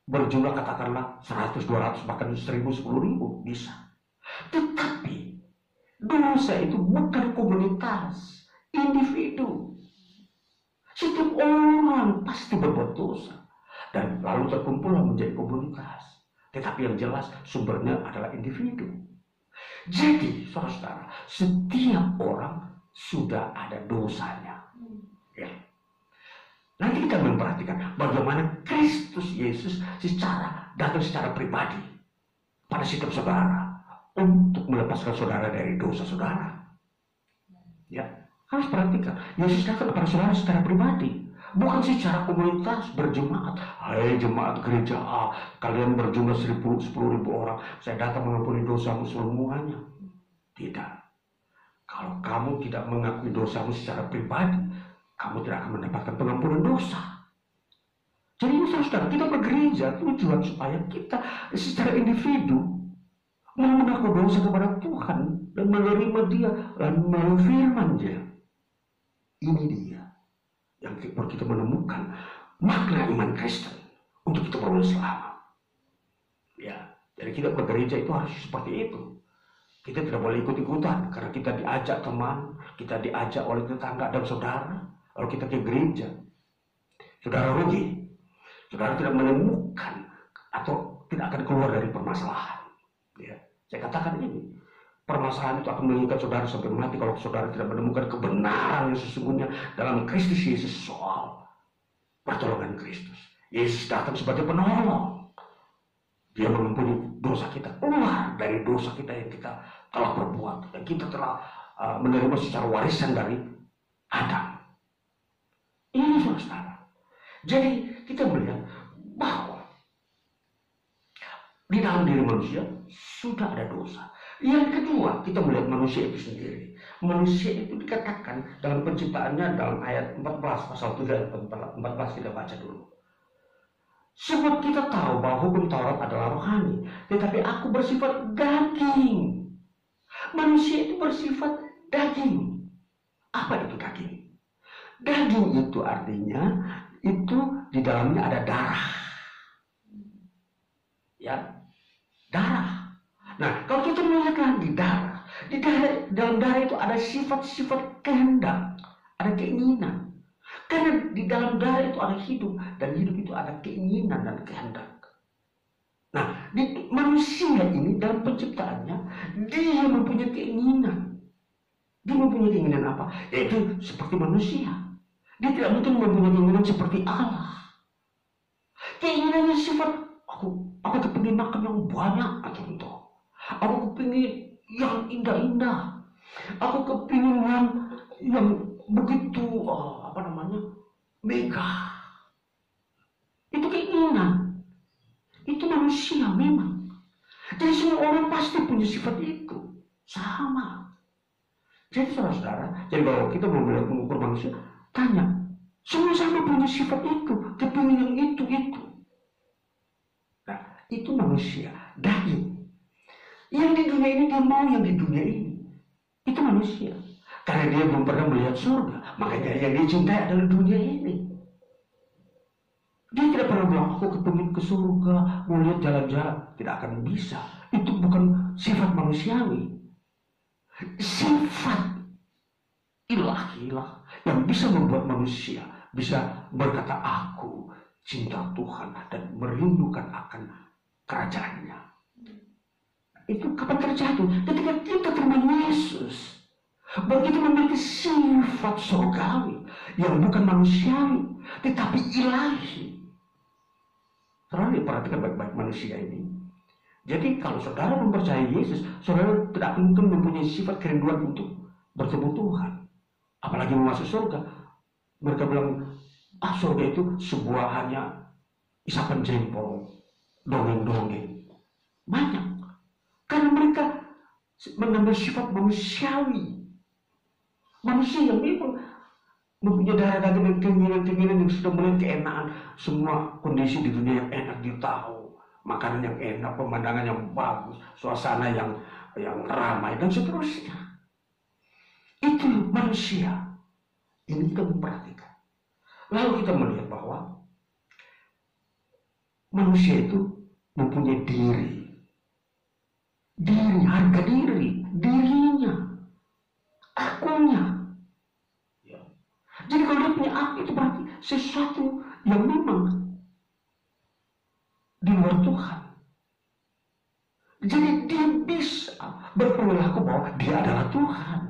berjumlah katakanlah 100, 200, bahkan 1000, 10.000 bisa. Tetapi dosa itu bukan komunitas, individu. Setiap orang pasti berbuat dosa dan lalu terkumpullah menjadi komunitas. Tetapi yang jelas sumbernya adalah individu. Jadi, saudara-saudara, setiap orang sudah ada dosanya. Ya. Nanti kita memperhatikan bagaimana Kristus Yesus datang secara pribadi pada setiap saudara untuk melepaskan saudara dari dosa saudara. Ya, harus perhatikan. Yesus datang kepada saudara secara pribadi, bukan secara komunitas berjemaat. Hai jemaat gereja A, kalian berjumlah 10.000 orang, saya datang mengampuni dosamu semuanya. Tidak. Kalau kamu tidak mengakui dosamu secara pribadi, kamu tidak akan mendapatkan pengampunan dosa. Jadi ini saudara, kita bergereja tujuan supaya kita secara individu mau mengaku dosa kepada Tuhan dan menerima Dia dan melalui firman Dia. Ini dia yang kita menemukan makna iman Kristen untuk kita beroleh selamat. Ya, jadi kita bergereja itu harus seperti itu. Kita tidak boleh ikut-ikutan karena kita diajak teman, kita diajak oleh tetangga dan saudara. Kalau kita ke gereja, saudara rugi. Saudara tidak menemukan atau tidak akan keluar dari permasalahan. Ya, saya katakan ini, permasalahan itu akan mengikat saudara sampai mati kalau saudara tidak menemukan kebenaran yang sesungguhnya dalam Kristus Yesus soal pertolongan Kristus. Yesus datang sebagai penolong. Dia mengampuni dosa kita, keluar dari dosa kita yang kita telah perbuat, yang kita telah menerima secara warisan dari Adam. Ini saudara. Jadi kita melihat bahwa di dalam diri manusia sudah ada dosa. Yang kedua, kita melihat manusia itu sendiri. Manusia itu dikatakan dalam penciptaannya dalam ayat 14, pasal 7 ayat 14 kita baca dulu. Sebab kita tahu bahwa hukum Taurat adalah rohani, tetapi aku bersifat daging. Manusia itu bersifat daging. Apa itu daging? Daging itu artinya itu di dalamnya ada darah. Ya, darah. Nah, kalau kita melihat lagi dalam darah itu ada sifat-sifat kehendak, ada keinginan. Karena di dalam darah itu ada hidup, dan hidup itu ada keinginan dan kehendak. Nah, di manusia ini dalam penciptaannya, dia mempunyai keinginan. Dia mempunyai keinginan apa? Yaitu seperti manusia. Dia tidak mungkin mempunyai keinginan seperti Allah. Keinginannya sifat, aku kepingin makan yang banyak, contoh. Aku kepingin yang indah-indah. Aku kepingin yang begitu, mega. Itu keinginan. Itu manusia memang. Jadi semua orang pasti punya sifat itu. Sama. Jadi saudara-saudara, jadi kalau kita mau melihat mengukur manusia, tanya, semua sama punya sifat itu, kepingin yang itu. Nah, itu manusia, daging. Yang di dunia ini dia mau yang di dunia ini. Itu manusia. Karena dia belum pernah melihat surga, makanya yang dia cintai adalah dunia ini. Dia tidak pernah bilang, aku kepingin ke surga, mau lihat jalan-jalan. Tidak akan bisa. Itu bukan sifat manusiawi. Sifat ilahilah yang bisa membuat manusia bisa berkata, aku cinta Tuhan dan merindukan akan kerajaannya. Itu kapan terjadi? Ketika kita terima Yesus. Bahwa kita memiliki sifat surgawi yang bukan manusiawi, tetapi ilahi. Saudara perhatikan baik-baik manusia ini. Jadi kalau saudara mempercayai Yesus, saudara tidak mungkin mempunyai sifat kerinduan untuk bertemu Tuhan. Apalagi mau masuk surga. Mereka bilang, surga itu sebuah hanya isapan jempol, dongeng-dongeng. Banyak. Karena mereka mengambil sifat manusiawi. Manusia yang memang mempunyai darah daging dan keinginan-keinginan yang sudah mulai keenaan. Semua kondisi di dunia yang enak dia tahu. Makanan yang enak, pemandangan yang bagus, suasana yang ramai dan seterusnya. Itu manusia. Ini kita memperhatikan. Lalu kita melihat bahwa manusia itu mempunyai diri. Harga diri, dirinya, akunya. Jadi kalau dia punya aku, itu berarti sesuatu yang memang di luar Tuhan. Jadi dia bisa berperilaku bahwa dia adalah Tuhan.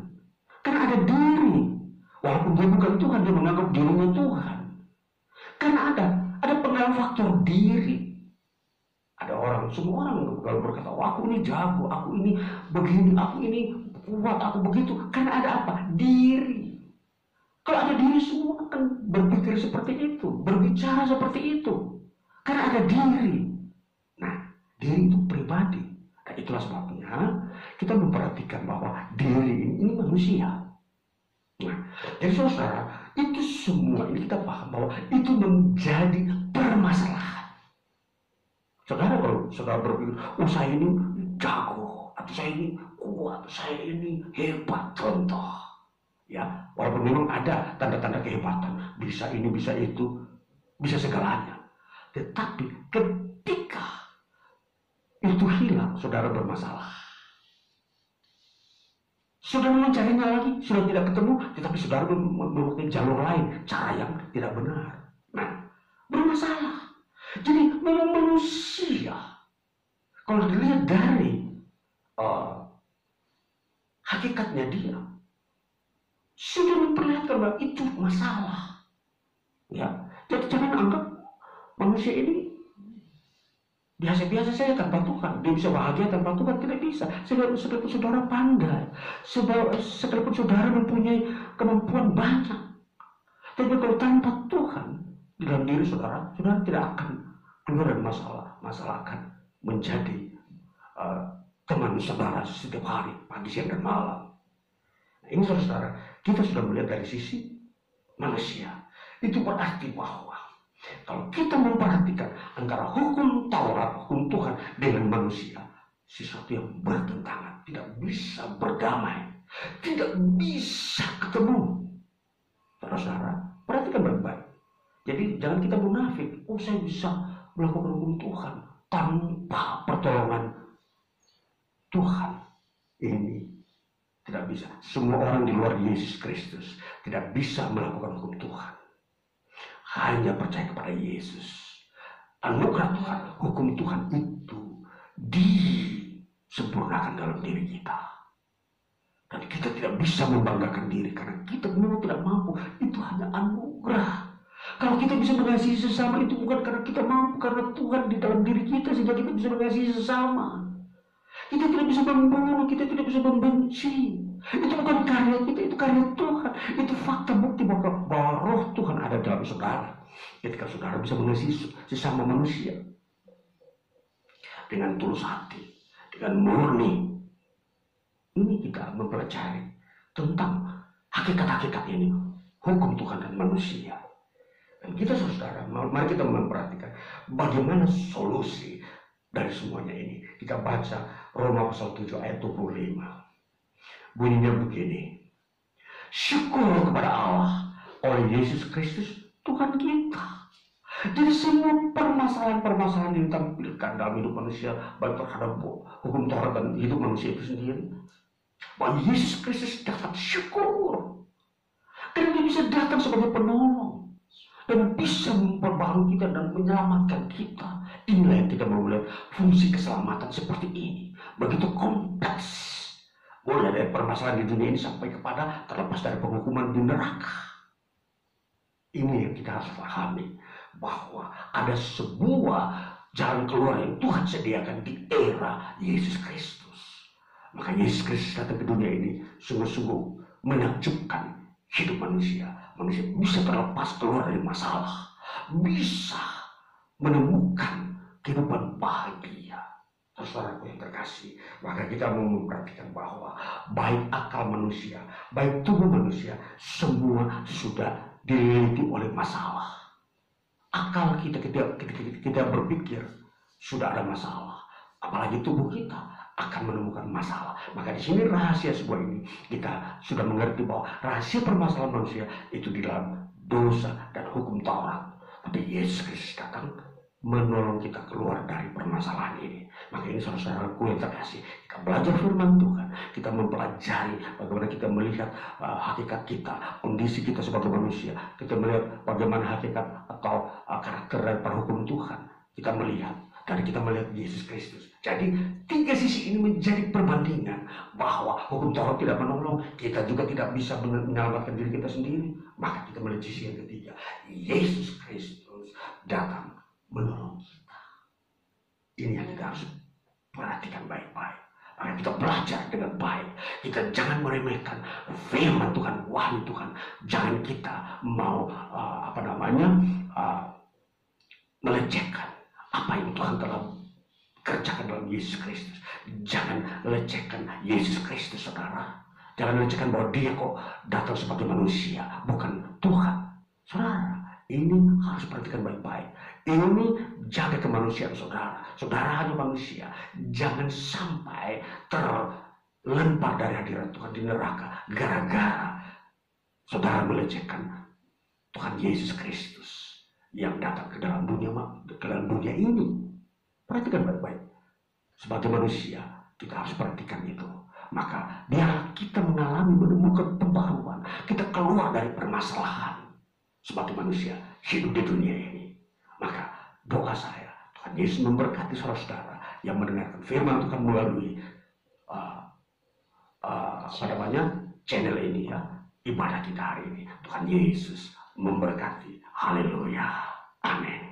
Karena ada diri. Walaupun dia bukan Tuhan, dia menganggap dirinya Tuhan. Karena ada pengaruh faktor diri. Ada orang, semua orang kalau berkata, aku ini jago, aku ini begini, aku ini kuat, aku begitu. Karena ada apa? Diri. Kalau ada diri, semua akan berpikir seperti itu, berbicara seperti itu. Karena ada diri. Nah, diri itu pribadi. Nah, itulah sebabnya kita memperhatikan bahwa diri ini manusia. Nah, jadi saudara, itu semua ini kita paham bahwa itu menjadi permasalahan. Saudara, kalau saudara berpikir, saya ini jago, atau saya ini kuat, saya ini hebat, contoh. Ya, walaupun memang ada tanda-tanda kehebatan, bisa ini, bisa itu, bisa segalanya. Tetapi ketika itu hilang, saudara bermasalah. Saudara mencarinya lagi, sudah tidak ketemu, tetapi saudara memakai jalur lain, cara yang tidak benar. Nah, bermasalah. Jadi memang manusia, kalau dilihat dari hakikatnya dia, sudah memperlihatkan bahwa itu masalah. Ya, jadi jangan anggap manusia ini biasa-biasa saja tanpa Tuhan. Dia bisa bahagia tanpa Tuhan, tidak bisa. Sekalipun saudara pandai, sekalipun saudara mempunyai kemampuan banyak, tapi kalau tanpa Tuhan di dalam diri saudara, saudara tidak akan keluar dari masalah. Masalah akan menjadi teman saudara setiap hari, pagi, siang, dan malam. Nah, ini saudara, kita sudah melihat dari sisi manusia. Itu berarti bahwa kalau kita memperhatikan antara hukum Taurat, hukum Tuhan dengan manusia, sesuatu yang bertentangan, tidak bisa berdamai, tidak bisa ketemu. Saudara, perhatikan baik-baik. Jadi jangan kita munafik. Oh, saya bisa melakukan hukum Tuhan tanpa pertolongan Tuhan. Ini tidak bisa. Semua orang di luar Yesus Kristus tidak bisa melakukan hukum Tuhan. Hanya percaya kepada Yesus. Anugerah Tuhan, hukum Tuhan itu disempurnakan dalam diri kita. Dan kita tidak bisa membanggakan diri karena kita memang tidak mampu. Itu hanya anugerah. Kalau kita bisa mengasihi sesama itu bukan karena kita mampu, karena Tuhan di dalam diri kita sehingga kita bisa mengasihi sesama. Kita tidak bisa membunuh, kita tidak bisa membenci. Itu bukan karya kita, itu karya Tuhan. Itu fakta bukti bahwa roh Tuhan ada dalam saudara. Ketika saudara bisa mengasihi sesama manusia dengan tulus hati, dengan murni. Ini kita mempelajari tentang hakikat-hakikat ini, hukum Tuhan dan manusia. Dan kita saudara, mari kita memperhatikan bagaimana solusi dari semuanya ini. Kita baca Roma pasal 7 ayat 25. Bunyinya begini. Syukur kepada Allah oleh Yesus Kristus Tuhan kita. Jadi semua permasalahan-permasalahan yang ditampilkan dalam hidup manusia, baik terhadap hukum Taurat dan hidup manusia itu sendiri, bahwa Yesus Kristus dapat syukur. Karena dia bisa datang sebagai penolong dan bisa memperbarui kita dan menyelamatkan kita. Inilah yang kita mau melihat fungsi keselamatan seperti ini. Begitu kompleks. Mulai dari permasalahan di dunia ini sampai kepada terlepas dari penghukuman di neraka. Ini yang kita harus pahami. Bahwa ada sebuah jalan keluar yang Tuhan sediakan di era Yesus Kristus. Maka Yesus Kristus datang ke dunia ini sungguh-sungguh menakjubkan hidup manusia. Manusia bisa terlepas keluar dari masalah. Bisa menemukan kehidupan bahagia. Saudaraku yang terkasih, maka kita mau memperhatikan bahwa baik akal manusia, baik tubuh manusia, semua sudah dililiti oleh masalah. Akal kita berpikir sudah ada masalah, apalagi tubuh kita akan menemukan masalah. Maka di sini rahasia sebuah ini kita sudah mengerti bahwa rahasia permasalahan manusia itu di dalam dosa dan hukum Taurat. Tapi Yesus Kristus datang menolong kita keluar dari permasalahan ini. Maka ini saudara-saudaraku yang terkasih, kita belajar firman Tuhan, kita mempelajari bagaimana kita melihat hakikat kita, kondisi kita sebagai manusia, kita melihat bagaimana hakikat atau karakter dari hukum Tuhan, kita melihat dan kita melihat Yesus Kristus. Jadi tiga sisi ini menjadi perbandingan bahwa hukum Taurat tidak menolong, kita juga tidak bisa menyelamatkan diri kita sendiri. Maka kita melihat sisi yang ketiga, Yesus Kristus datang menolong kita. Ini yang kita harus perhatikan baik-baik. Maka kita belajar dengan baik. Kita jangan meremehkan firman Tuhan, wahyu Tuhan. Jangan kita mau melecehkan apa yang Tuhan telah kerjakan dalam Yesus Kristus. Jangan lecehkan Yesus Kristus, saudara. Jangan lecehkan bahwa dia kok datang sebagai manusia, bukan Tuhan. Saudara, ini harus perhatikan baik-baik. Ini jaga kemanusiaan saudara. Saudara hanya manusia. Jangan sampai terlempar dari hadirat Tuhan di neraka gara-gara saudara melecehkan Tuhan Yesus Kristus yang datang ke dalam dunia ini. Perhatikan baik-baik. Sebagai manusia, kita harus perhatikan itu. Maka biar kita menemukan pembaruan, kita keluar dari permasalahan sebagai manusia hidup di dunia ini. Maka doa saya, Tuhan Yesus memberkati saudara-saudara yang mendengarkan firman Tuhan melalui channel ini ya, ibadah kita hari ini. Tuhan Yesus memberkati. Haleluya. Amin.